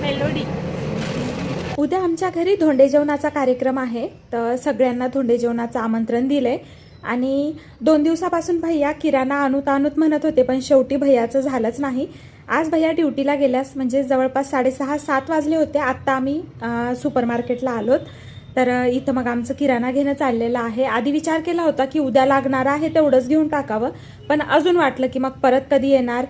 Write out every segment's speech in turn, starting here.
Melody. उद्या आमच्या घरी धोंडे जेवणाचा कार्यक्रम आहे, तर सगळ्यांना धोंडे जेवणाचं आमंत्रण दिलंय. आणि 2 दिवसापासून भैया किराणा आणूत म्हणत होते, पण शेवटी भैयाचं झालंच नाही. आज भैया ड्युटीला गेल्यास म्हणजे जवळपास 6:30-7 वाजले होते. आत्ता आम्ही सुपर मार्केटला आलोत. तर इथं मग आमचं किराणा घेणं चाललेलं आहे. आधी विचार केला होता की उद्या लागणार आहे तेवढंच घेऊन टाकावं, पण अजून वाटलं की मग परत कधी येणार.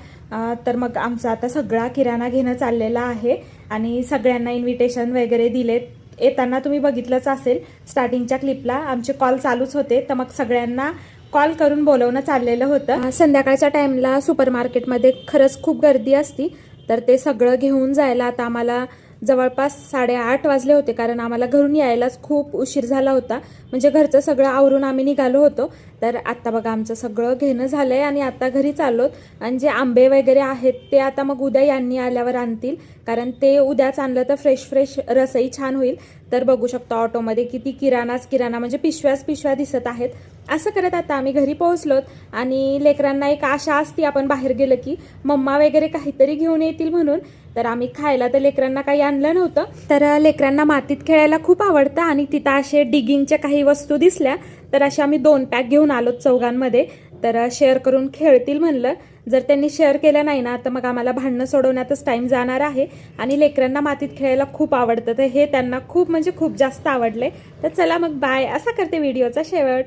तर मग आमचा आता सगळा किराणा घेणं चाललेला आहे आणि सगळ्यांना इन्व्हिटेशन वगैरे दिलेत. येताना तुम्ही बघितलंच असेल, स्टार्टिंगच्या क्लिपला आमचे कॉल चालूच होते, तर मग सगळ्यांना कॉल करून बोलवणं चाललेलं होतं. संध्याकाळच्या टाईमला सुपर मार्केटमध्ये खरंच खूप गर्दी असती, तर ते सगळं घेऊन जायला आता आम्हाला जवळपास 8:30 वाजले होते, कारण आम्हाला घरून यायलाच खूप उशीर झाला होता. म्हणजे घरचं सगळं आवरून आम्ही निघालो होतो. तर आत्ता बघा आमचं सगळं घेणं झालंय आणि आता घरी चाललोत. आणि जे आंबे वगैरे आहेत ते आता मग उद्या यांनी आल्यावर आणतील, कारण ते उद्याच आणलं तर फ्रेश रसही छान होईल. तर बघू शकतो ऑटोमध्ये किती किराणा म्हणजे पिशव्या दिसत आहेत. असं करत आता आम्ही घरी पोहोचलोत. आणि लेकरांना एक आशा असती आपण बाहेर गेलं की मम्मा वगैरे काहीतरी घेऊन येतील म्हणून. तर आम्ही खायला तर लेकरांना काही आणलं नव्हतं. तर लेकरांना मातीत खेळायला खूप आवडतं आणि तिथं असे डिगिंगच्या काही वस्तू दिसल्या, तर असे आम्ही 2 पॅक घेऊन आलोत चौघांमध्ये. तर शेअर करून खेळतील म्हणलं. जर त्यांनी शेअर केलं नाही ना, तर मग आम्हाला भांडणं सोडवण्यातच टाईम जाणार आहे. आणि लेकरांना मातीत खेळायला खूप आवडतं, तर हे त्यांना खूप म्हणजे खूप जास्त आवडले. तर चला मग बाय, असा करते व्हिडिओचा शेवट.